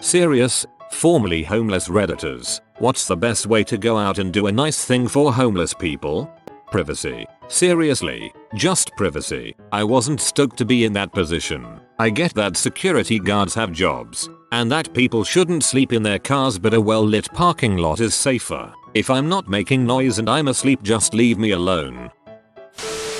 Serious, formerly homeless redditors, what's the best way to go out and do a nice thing for homeless people? Privacy. Seriously, just privacy. I wasn't stoked to be in that position. I get that security guards have jobs, and that people shouldn't sleep in their cars, but a well-lit parking lot is safer. If I'm not making noise and I'm asleep, just leave me alone.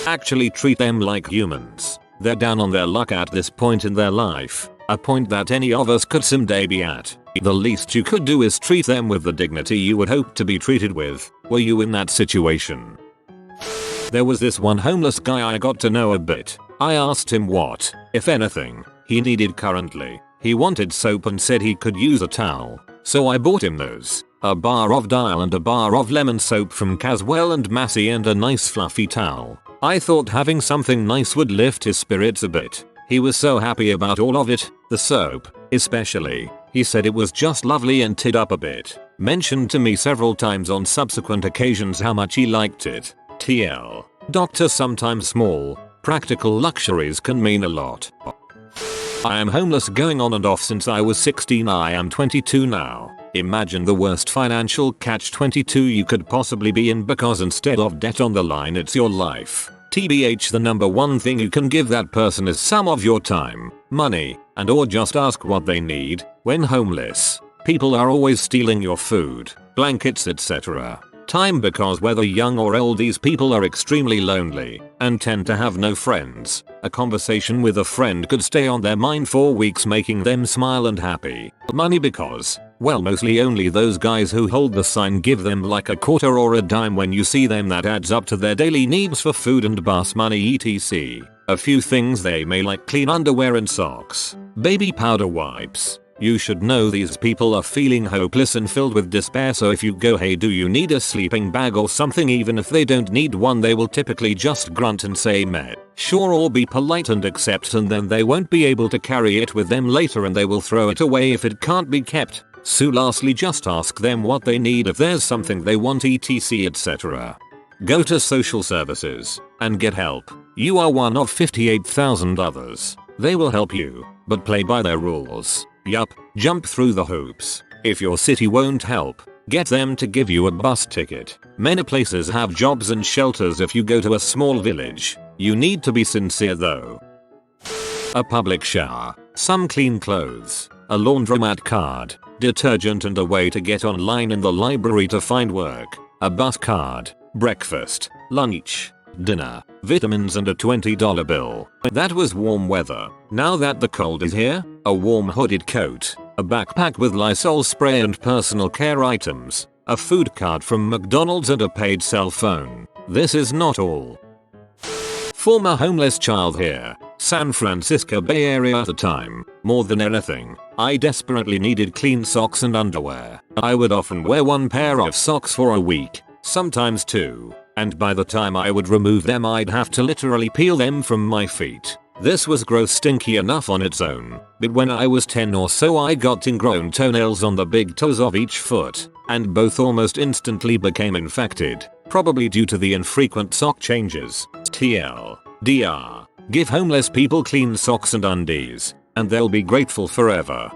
Actually treat them like humans. They're down on their luck at this point in their life, a point that any of us could someday be at. The least you could do is treat them with the dignity you would hope to be treated with, were you in that situation. There was this one homeless guy I got to know a bit. I asked him what, if anything, he needed currently. He wanted soap and said he could use a towel, so I bought him those. A bar of Dial and a bar of lemon soap from Caswell and Massey and a nice fluffy towel. I thought having something nice would lift his spirits a bit. He was so happy about all of it, the soap, especially. He said it was just lovely and teared up a bit. Mentioned to me several times on subsequent occasions how much he liked it. TL. Doctor, sometimes small, practical luxuries can mean a lot. I am homeless going on and off since I was 16. I am 22 now. Imagine the worst financial catch-22 you could possibly be in, because instead of debt on the line, it's your life. TBH, the number one thing you can give that person is some of your time, money, and or just ask what they need. When homeless, people are always stealing your food, blankets, etc. Time, because whether young or old, these people are extremely lonely and tend to have no friends. A conversation with a friend could stay on their mind for weeks, making them smile and happy. Money, because, well, mostly only those guys who hold the sign give them like a quarter or a dime when you see them. That adds up to their daily needs for food and bus money, etc. A few things they may like: clean underwear and socks, baby powder, wipes. You should know these people are feeling hopeless and filled with despair, so if you go, hey, do you need a sleeping bag or something, even if they don't need one, they will typically just grunt and say meh, sure, or be polite and accept, and then they won't be able to carry it with them later and they will throw it away if it can't be kept. So lastly, just ask them what they need, if there's something they want, etc, etc. Go to social services and get help. You are one of 58,000 others. They will help you, but play by their rules. Yup, jump through the hoops. If your city won't help, get them to give you a bus ticket. Many places have jobs and shelters if you go to a small village. You need to be sincere though. A public shower, some clean clothes, a laundromat card, detergent, and a way to get online in the library to find work, a bus card, breakfast, lunch, dinner, vitamins, and a $20 bill. That was warm weather. Now that the cold is here, a warm hooded coat, a backpack with Lysol spray and personal care items, a food card from McDonald's, and a paid cell phone. This is not all. Former homeless child here, San Francisco Bay Area at the time. More than anything, I desperately needed clean socks and underwear. I would often wear one pair of socks for a week, sometimes two, and by the time I would remove them, I'd have to literally peel them from my feet. This was gross, stinky enough on its own, but when I was 10 or so, I got ingrown toenails on the big toes of each foot, and both almost instantly became infected, probably due to the infrequent sock changes. TLDR. Give homeless people clean socks and undies, and they'll be grateful forever.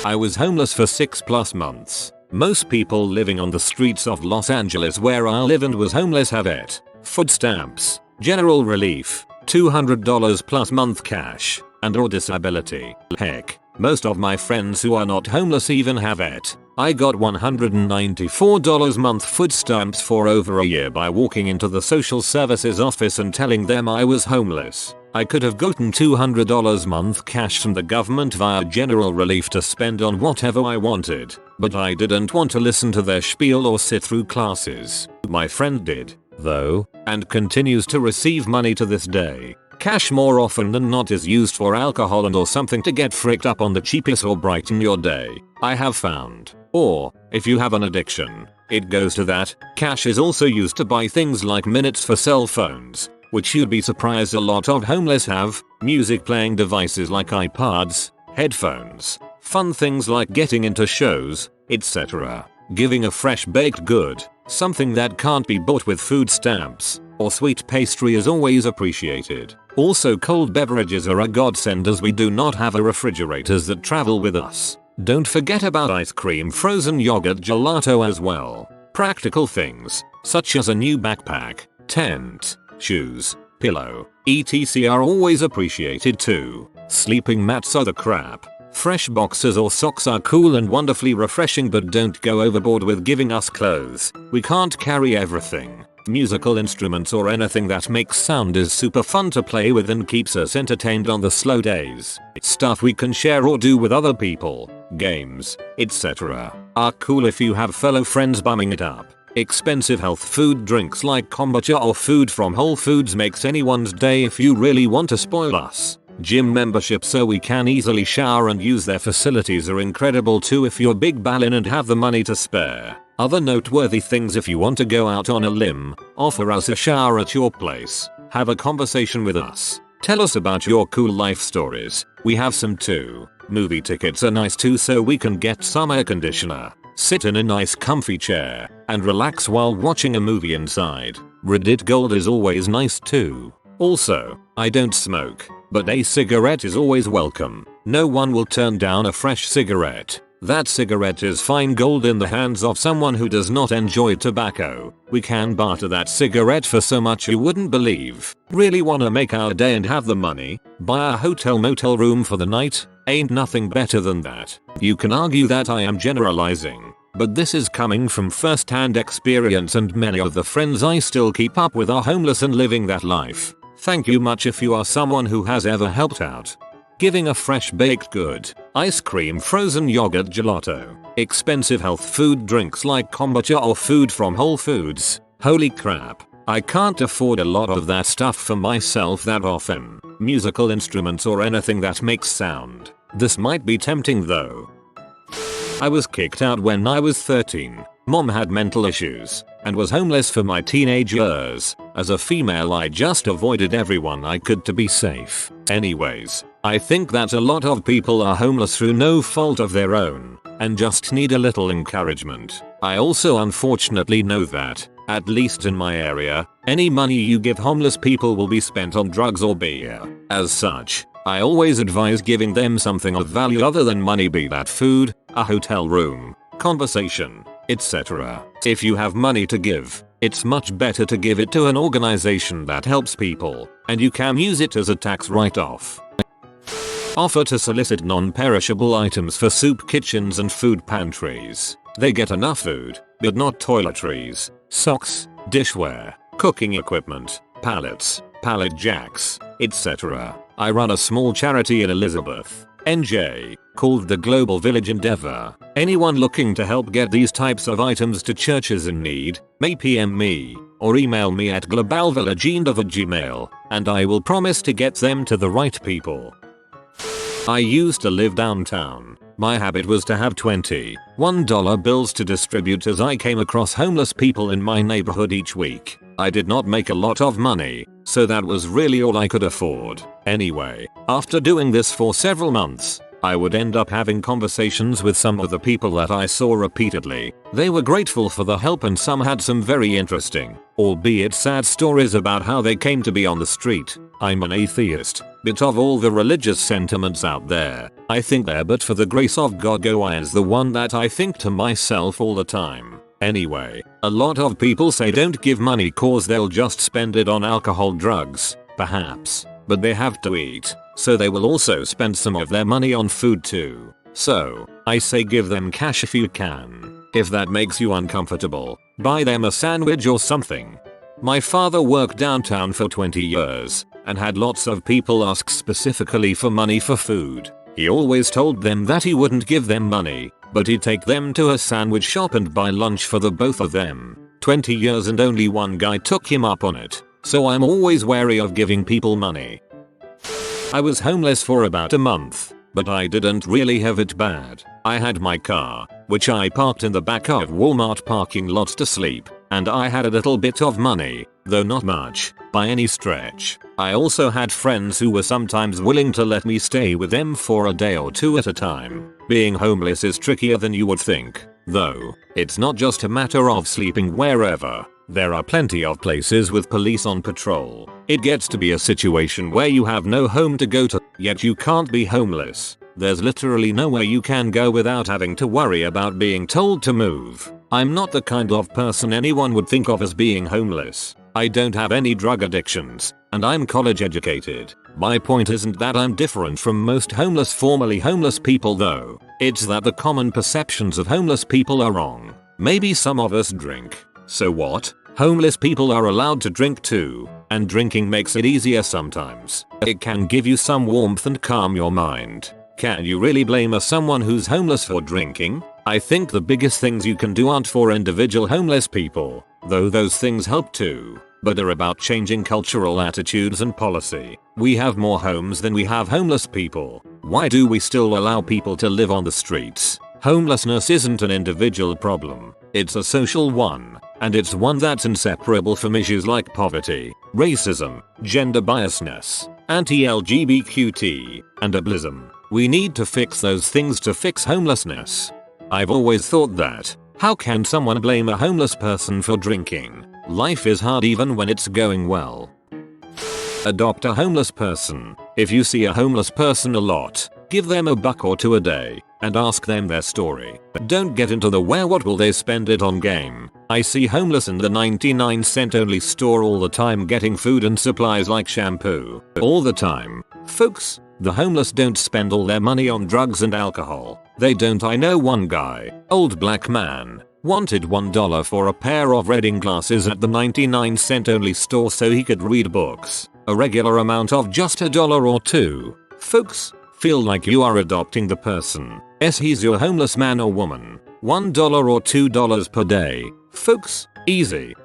I was homeless for 6+ months. Most people living on the streets of Los Angeles, where I live and was homeless, have it. Food stamps, general relief, $200 plus month cash, and or disability. Heck, most of my friends who are not homeless even have it. I got $194 month food stamps for over a year by walking into the social services office and telling them I was homeless. I could have gotten $200 month cash from the government via general relief to spend on whatever I wanted, but I didn't want to listen to their spiel or sit through classes. My friend did, though, and continues to receive money to this day. Cash more often than not is used for alcohol and or something to get fricked up on the cheapest or brighten your day, I have found. Or, if you have an addiction, it goes to that. Cash is also used to buy things like minutes for cell phones, which you'd be surprised a lot of homeless have, music playing devices like iPods, headphones, fun things like getting into shows, etc. Giving a fresh baked good, something that can't be bought with food stamps, or sweet pastry is always appreciated. Also, cold beverages are a godsend, as we do not have refrigerators that travel with us. Don't forget about ice cream, frozen yogurt, gelato as well. Practical things, such as a new backpack, tent, shoes, pillow, etc. are always appreciated too. Sleeping mats are the crap. Fresh boxers or socks are cool and wonderfully refreshing, but don't go overboard with giving us clothes. We can't carry everything. Musical instruments or anything that makes sound is super fun to play with and keeps us entertained on the slow days. Stuff we can share or do with other people, games, etc. are cool if you have fellow friends bumming it up. Expensive health food drinks like kombucha or food from Whole Foods makes anyone's day if you really want to spoil us. Gym memberships so we can easily shower and use their facilities are incredible too if you're big ballin' and have the money to spare. Other noteworthy things: if you want to go out on a limb, offer us a shower at your place. Have a conversation with us. Tell us about your cool life stories. We have some too. Movie tickets are nice too, so we can get some air conditioner, sit in a nice comfy chair, and relax while watching a movie inside. Reddit gold is always nice too. Also, I don't smoke, but a cigarette is always welcome. No one will turn down a fresh cigarette. That cigarette is fine gold in the hands of someone who does not enjoy tobacco. We can barter that cigarette for so much you wouldn't believe. Really wanna make our day and have the money? Buy a hotel motel room for the night? Ain't nothing better than that. You can argue that I am generalizing, but this is coming from first-hand experience, and many of the friends I still keep up with are homeless and living that life. Thank you much if you are someone who has ever helped out. Giving a fresh baked good, ice cream, frozen yogurt, gelato, expensive health food drinks like kombucha or food from Whole Foods. Holy crap, I can't afford a lot of that stuff for myself that often. Musical instruments or anything that makes sound. This might be tempting though. I was kicked out when I was 13. Mom had mental issues and was homeless for my teenage years. As a female, I just avoided everyone I could to be safe. Anyways, I think that a lot of people are homeless through no fault of their own and just need a little encouragement. I also unfortunately know that, at least in my area, any money you give homeless people will be spent on drugs or beer. As such, I always advise giving them something of value other than money, be that food, a hotel room, conversation, etc. If you have money to give, it's much better to give it to an organization that helps people, and you can use it as a tax write-off. Offer to solicit non-perishable items for soup kitchens and food pantries. They get enough food, but not toiletries, socks, dishware, cooking equipment, pallets, pallet jacks, etc. I run a small charity in Elizabeth, NJ, called the Global Village Endeavor. Anyone looking to help get these types of items to churches in need may PM me or email me at globalvillageendeavor@gmail, and I will promise to get them to the right people. I used to live downtown. My habit was to have $21 bills to distribute as I came across homeless people in my neighborhood each week. I did not make a lot of money, so that was really all I could afford. Anyway, after doing this for several months, I would end up having conversations with some of the people that I saw repeatedly. They were grateful for the help, and some had some very interesting, albeit sad, stories about how they came to be on the street. I'm an atheist, but of all the religious sentiments out there, I think there but for the grace of God go I is the one that I think to myself all the time. Anyway, a lot of people say don't give money cause they'll just spend it on alcohol, drugs, perhaps, but they have to eat, so they will also spend some of their money on food too. So, I say give them cash if you can. If that makes you uncomfortable, buy them a sandwich or something. My father worked downtown for 20 years and had lots of people ask specifically for money for food. He always told them that he wouldn't give them money, but he'd take them to a sandwich shop and buy lunch for the both of them. 20 years and only one guy took him up on it, so I'm always wary of giving people money. I was homeless for about a month, but I didn't really have it bad. I had my car, which I parked in the back of Walmart parking lot to sleep, and I had a little bit of money, though not much, by any stretch. I also had friends who were sometimes willing to let me stay with them for a day or two at a time. Being homeless is trickier than you would think, though. It's not just a matter of sleeping wherever. There are plenty of places with police on patrol. It gets to be a situation where you have no home to go to, yet you can't be homeless. There's literally nowhere you can go without having to worry about being told to move. I'm not the kind of person anyone would think of as being homeless. I don't have any drug addictions, and I'm college educated. My point isn't that I'm different from most formerly homeless people though. It's that the common perceptions of homeless people are wrong. Maybe some of us drink. So what? Homeless people are allowed to drink too, and drinking makes it easier sometimes. It can give you some warmth and calm your mind. Can you really blame someone who's homeless for drinking? I think the biggest things you can do aren't for individual homeless people, though those things help too, but are about changing cultural attitudes and policy. We have more homes than we have homeless people. Why do we still allow people to live on the streets? Homelessness isn't an individual problem, it's a social one, and it's one that's inseparable from issues like poverty, racism, gender biasness, anti-LGBTQ, and ableism. We need to fix those things to fix homelessness. I've always thought that, how can someone blame a homeless person for drinking? Life is hard even when it's going well. Adopt a homeless person. If you see a homeless person a lot, give them $1 or $2 a day, and ask them their story. Don't get into the what will they spend it on game. I see homeless in the 99-cent only store all the time getting food and supplies like shampoo. All the time. Folks, the homeless don't spend all their money on drugs and alcohol. They don't. I know one guy, old black man, wanted $1 for a pair of reading glasses at the 99-cent only store so he could read books. A regular amount of just $1 or $2. Folks, feel like you are adopting the person. He's your homeless man or woman. $1 or $2 per day. Folks, easy.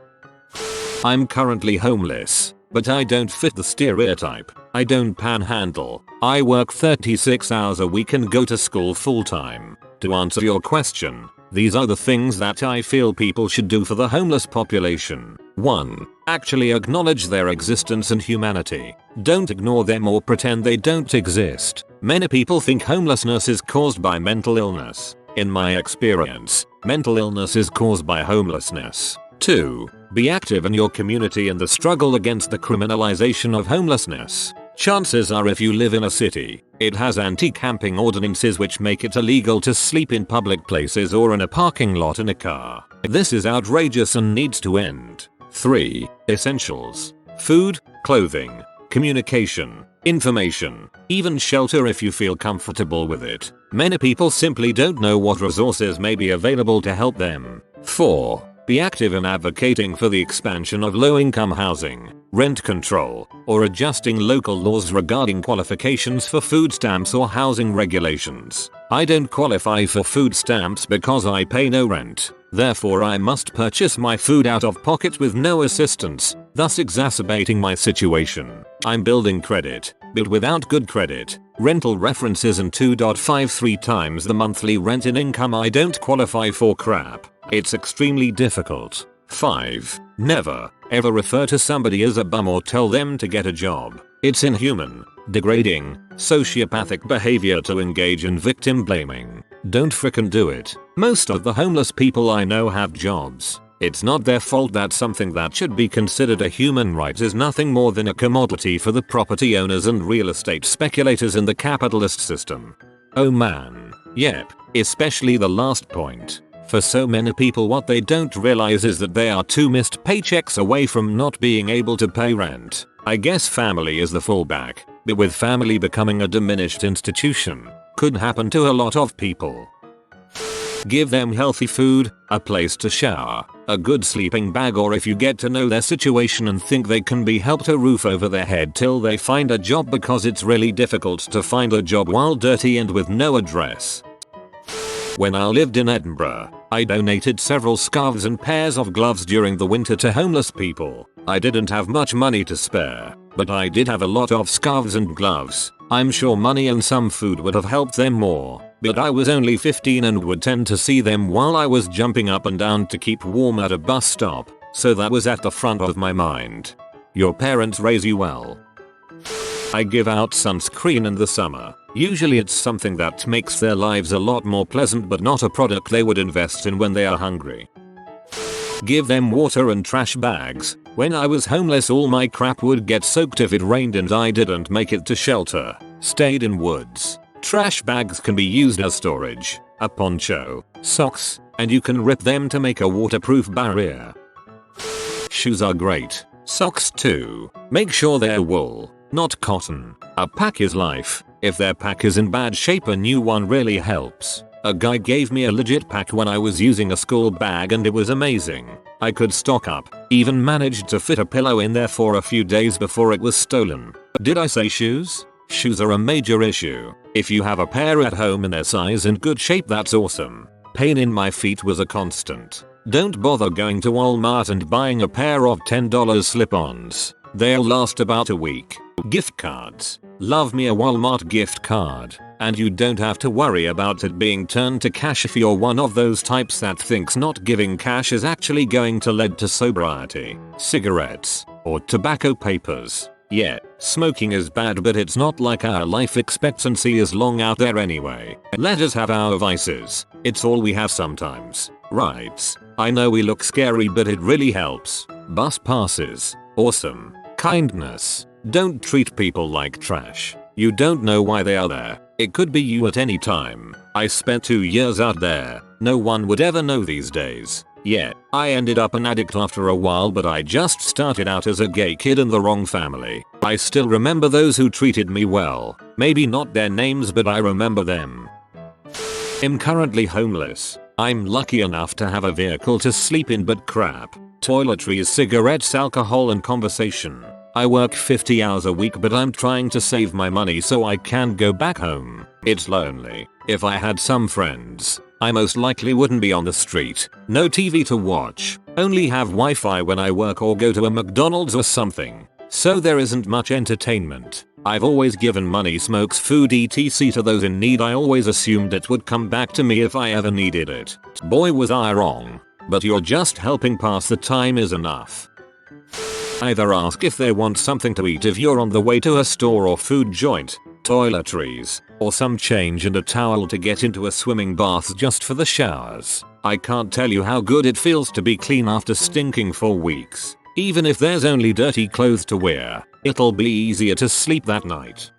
I'm currently homeless, but I don't fit the stereotype. I don't panhandle. I work 36 hours a week and go to school full time. To answer your question, these are the things that I feel people should do for the homeless population. 1. Actually acknowledge their existence and humanity. Don't ignore them or pretend they don't exist. Many people think homelessness is caused by mental illness. In my experience, mental illness is caused by homelessness. 2. Be active in your community in the struggle against the criminalization of homelessness. Chances are if you live in a city, it has anti-camping ordinances which make it illegal to sleep in public places or in a parking lot in a car. This is outrageous and needs to end. 3. Essentials. Food, clothing, communication, information, even shelter if you feel comfortable with it. Many people simply don't know what resources may be available to help them. 4. Be active in advocating for the expansion of low-income housing, rent control, or adjusting local laws regarding qualifications for food stamps or housing regulations. I don't qualify for food stamps because I pay no rent. Therefore I must purchase my food out of pocket with no assistance, thus exacerbating my situation. I'm building credit, but without good credit, rental references and 2.53 times the monthly rent in income I don't qualify for crap. It's extremely difficult. 5. Never, ever refer to somebody as a bum or tell them to get a job. It's inhuman, degrading, sociopathic behavior to engage in victim blaming. Don't frickin' do it. Most of the homeless people I know have jobs. It's not their fault that something that should be considered a human right is nothing more than a commodity for the property owners and real estate speculators in the capitalist system. Oh man. Yep, especially the last point. For so many people what they don't realize is that they are 2 missed paychecks away from not being able to pay rent. I guess family is the fallback, but with family becoming a diminished institution, could happen to a lot of people. Give them healthy food, a place to shower, a good sleeping bag, or if you get to know their situation and think they can be helped, a roof over their head till they find a job, because it's really difficult to find a job while dirty and with no address. When I lived in Edinburgh, I donated several scarves and pairs of gloves during the winter to homeless people. I didn't have much money to spare, but I did have a lot of scarves and gloves. I'm sure money and some food would have helped them more, but I was only 15 and would tend to see them while I was jumping up and down to keep warm at a bus stop, so that was at the front of my mind. Your parents raise you well. I give out sunscreen in the summer. Usually it's something that makes their lives a lot more pleasant, but not a product they would invest in when they are hungry. Give them water and trash bags. When I was homeless all my crap would get soaked if it rained and I didn't make it to shelter. Stayed in woods. Trash bags can be used as storage, a poncho, socks, and you can rip them to make a waterproof barrier. Shoes are great. Socks too. Make sure they're wool, not cotton. A pack is life. If their pack is in bad shape, a new one really helps. A guy gave me a legit pack when I was using a school bag and it was amazing. I could stock up, even managed to fit a pillow in there for a few days before it was stolen. Did I say shoes? Shoes are a major issue. If you have a pair at home in their size and good shape, that's awesome. Pain in my feet was a constant. Don't bother going to Walmart and buying a pair of $10 slip-ons. They'll last about a week. Gift cards. Love me a Walmart gift card. And you don't have to worry about it being turned to cash if you're one of those types that thinks not giving cash is actually going to lead to sobriety. Cigarettes. Or tobacco papers. Yeah, smoking is bad, but it's not like our life expectancy is long out there anyway. Let us have our vices. It's all we have sometimes. Rights. I know we look scary, but it really helps. Bus passes. Awesome. Kindness. Don't treat people like trash. You don't know why they are there. It could be you at any time. I spent 2 years out there. No one would ever know these days. Yeah, I ended up an addict after a while, but I just started out as a gay kid in the wrong family. I still remember those who treated me well. Maybe not their names, but I remember them. I'm currently homeless. I'm lucky enough to have a vehicle to sleep in, but crap. Toiletries, cigarettes, alcohol, and conversation. I work 50 hours a week, but I'm trying to save my money so I can go back home. It's lonely. If I had some friends, I most likely wouldn't be on the street. No TV to watch. Only have Wi-Fi when I work or go to a McDonald's or something. So there isn't much entertainment. I've always given money, smokes, food, etc. to those in need. I always assumed it would come back to me if I ever needed it. Boy, was I wrong. But you're just helping pass the time is enough. Either ask if they want something to eat if you're on the way to a store or food joint, toiletries, or some change and a towel to get into a swimming bath just for the showers. I can't tell you how good it feels to be clean after stinking for weeks. Even if there's only dirty clothes to wear, it'll be easier to sleep that night.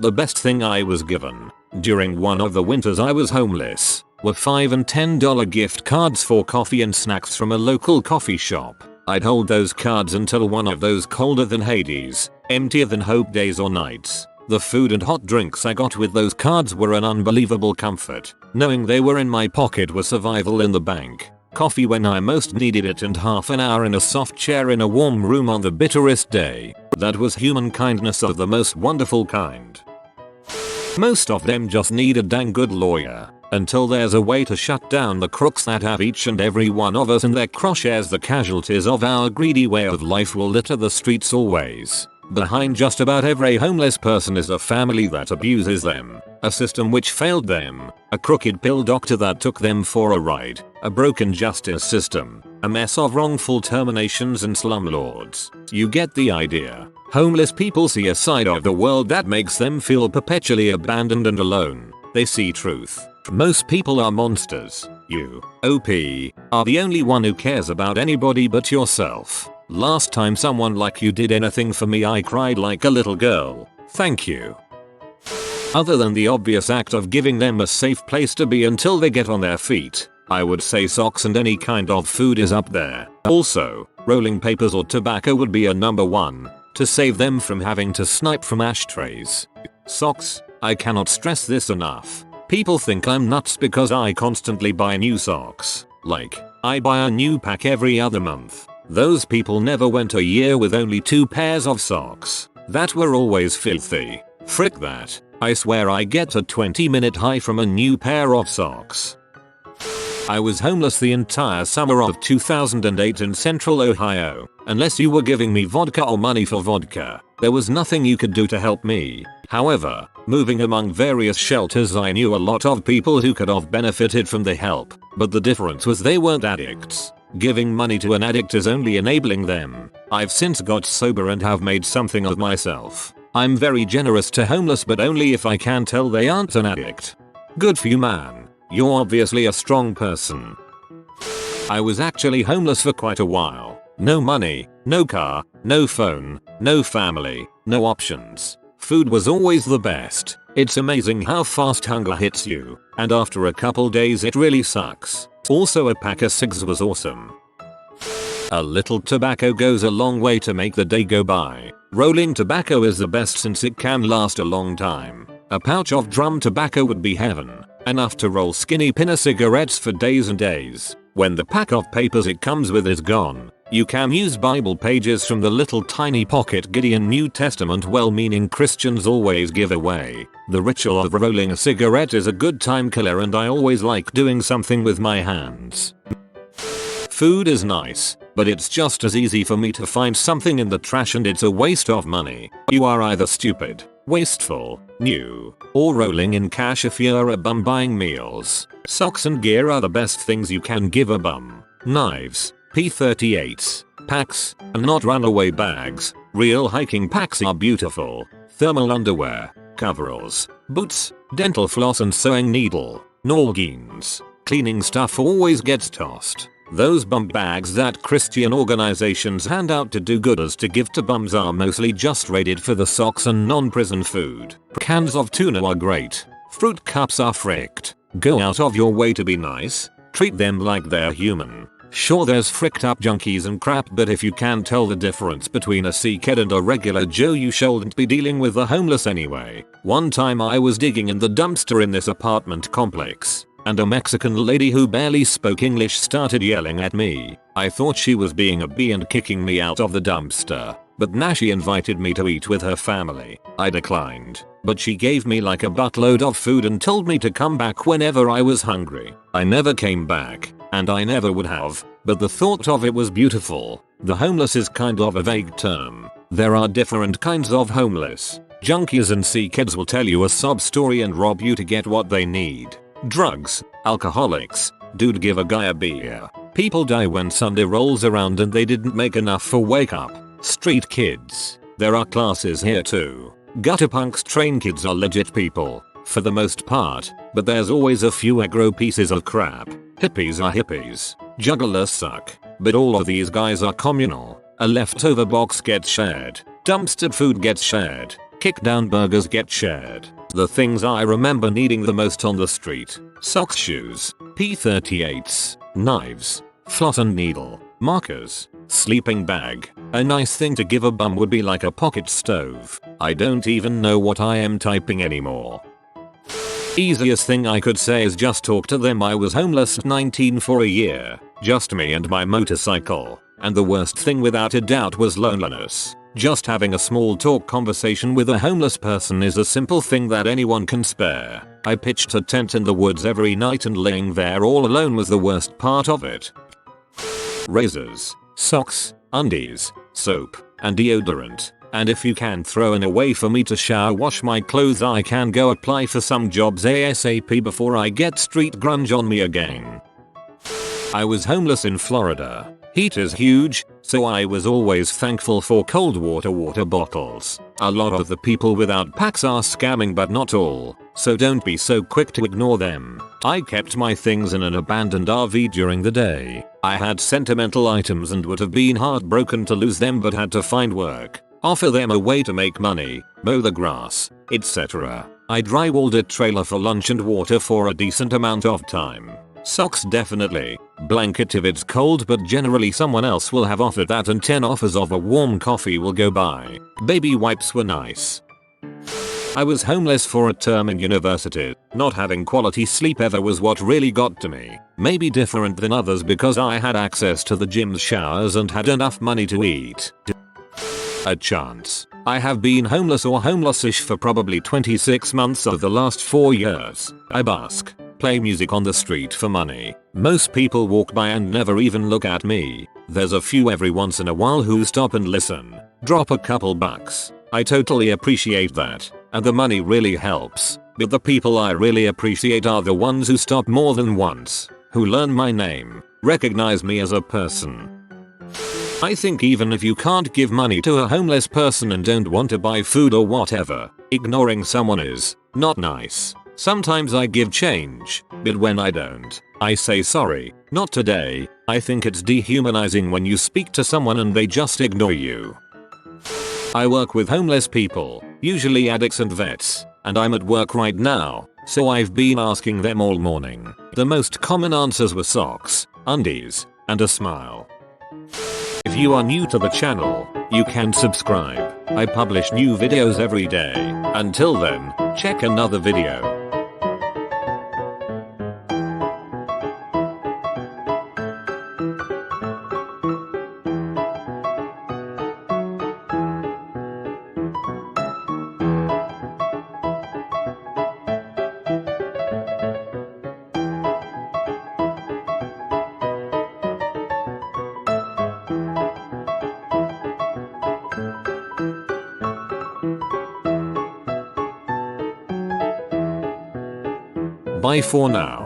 The best thing I was given during one of the winters I was homeless were $5 and $10 gift cards for coffee and snacks from a local coffee shop. I'd hold those cards until one of those colder than Hades, emptier than hope days or nights. The food and hot drinks I got with those cards were an unbelievable comfort. Knowing they were in my pocket was survival in the bank. Coffee when I most needed it, and half an hour in a soft chair in a warm room on the bitterest day. That was human kindness of the most wonderful kind. Most of them just need a dang good lawyer. Until there's a way to shut down the crooks that have each and every one of us in their crosshairs, the casualties of our greedy way of life will litter the streets always. Behind just about every homeless person is a family that abuses them, a system which failed them, a crooked pill doctor that took them for a ride, a broken justice system, a mess of wrongful terminations and slumlords. You get the idea. Homeless people see a side of the world that makes them feel perpetually abandoned and alone. They see truth. Most people are monsters. You, OP, are the only one who cares about anybody but yourself. Last time someone like you did anything for me, I cried like a little girl. Thank you. Other than the obvious act of giving them a safe place to be until they get on their feet, I would say socks and any kind of food is up there. Also, rolling papers or tobacco would be a number one, to save them from having to snipe from ashtrays. Socks, I cannot stress this enough. People think I'm nuts because I constantly buy new socks. Like, I buy a new pack every other month. Those people never went a year with only 2 pairs of socks that were always filthy. Frick that. I swear I get a 20-minute high from a new pair of socks. I was homeless the entire summer of 2008 in central Ohio. Unless you were giving me vodka or money for vodka, there was nothing you could do to help me. However, moving among various shelters, I knew a lot of people who could have benefited from the help, but the difference was they weren't addicts. Giving money to an addict is only enabling them. I've since got sober and have made something of myself. I'm very generous to homeless, but only if I can tell they aren't an addict. Good for you, man. You're obviously a strong person. I was actually homeless for quite a while. No money, no car, no phone, no family, no options. Food was always the best. It's amazing how fast hunger hits you, and after a couple days it really sucks. Also, a pack of cigs was awesome. A little tobacco goes a long way to make the day go by. Rolling tobacco is the best since it can last a long time. A pouch of drum tobacco would be heaven, enough to roll skinny pinner cigarettes for days and days. When the pack of papers it comes with is gone, you can use Bible pages from the little tiny pocket Gideon New Testament well-meaning Christians always give away. The ritual of rolling a cigarette is a good time killer, and I always like doing something with my hands. Food is nice, but it's just as easy for me to find something in the trash and it's a waste of money. You are either stupid, wasteful, new, or rolling in cash if you're a bum buying meals. Socks and gear are the best things you can give a bum. Knives, P38s, packs, and not runaway bags. Real hiking packs are beautiful. Thermal underwear, coveralls, boots, dental floss and sewing needle, Nalgene's. Cleaning stuff always gets tossed. Those bum bags that Christian organizations hand out to do-gooders to give to bums are mostly just rated for the socks and non-prison food. Cans of tuna are great. Fruit cups are fricked. Go out of your way to be nice. Treat them like they're human. Sure, there's fricked up junkies and crap, but if you can't tell the difference between a Sikh and a regular Joe, you shouldn't be dealing with the homeless anyway. One time I was digging in the dumpster in this apartment complex, and a Mexican lady who barely spoke English started yelling at me. I thought she was being a bee and kicking me out of the dumpster, but now she invited me to eat with her family. I declined, but she gave me like a buttload of food and told me to come back whenever I was hungry. I never came back, and I never would have, but the thought of it was beautiful. The homeless is kind of a vague term. There are different kinds of homeless. Junkies and sea kids will tell you a sob story and rob you to get what they need. Drugs, alcoholics, dude give a guy a beer. People die when Sunday rolls around and they didn't make enough for wake up. Street kids. There are classes here too. Gutter punks train kids are legit people, for the most part, but there's always a few aggro pieces of crap. Hippies are hippies. Jugglers suck, but all of these guys are communal. A leftover box gets shared. Dumpstered food gets shared. Kick down burgers get shared. The things I remember needing the most on the street: socks, shoes, P38s, knives, floss and needle, markers, sleeping bag. A nice thing to give a bum would be like a pocket stove. I don't even know what I am typing anymore. Easiest thing I could say is just talk to them. I was homeless at 19 for a year, just me and my motorcycle, and the worst thing without a doubt was loneliness. Just having a small talk conversation with a homeless person is a simple thing that anyone can spare. I pitched a tent in the woods every night and laying there all alone was the worst part of it. Razors, socks, undies, soap, and deodorant. And if you can throw in a way for me to shower wash my clothes, I can go apply for some jobs ASAP before I get street grunge on me again. I was homeless in Florida. Heat is huge, so I was always thankful for cold water bottles. A lot of the people without packs are scamming, but not all, so don't be so quick to ignore them. I kept my things in an abandoned RV during the day. I had sentimental items and would have been heartbroken to lose them, but had to find work, offer them a way to make money, mow the grass, etc. I drywalled a trailer for lunch and water for a decent amount of time. Socks definitely. Blanket if it's cold, but generally someone else will have offered that and 10 offers of a warm coffee will go by. Baby wipes were nice. I was homeless for a term in university. Not having quality sleep ever was what really got to me. Maybe different than others because I had access to the gym's showers and had enough money to eat. A chance. I have been homeless or homeless-ish for probably 26 months of the last 4 years. I busk, play music on the street for money. Most people walk by and never even look at me. There's a few every once in a while who stop and listen, drop a couple bucks. I totally appreciate that, and the money really helps. But the people I really appreciate are the ones who stop more than once, who learn my name, recognize me as a person. I think even if you can't give money to a homeless person and don't want to buy food or whatever, ignoring someone is not nice. Sometimes I give change, but when I don't, I say sorry, not today. I think it's dehumanizing when you speak to someone and they just ignore you. I work with homeless people, usually addicts and vets, and I'm at work right now, so I've been asking them all morning. The most common answers were socks, undies, and a smile. If you are new to the channel, you can subscribe. I publish new videos every day. Until then, check another video. Bye for now.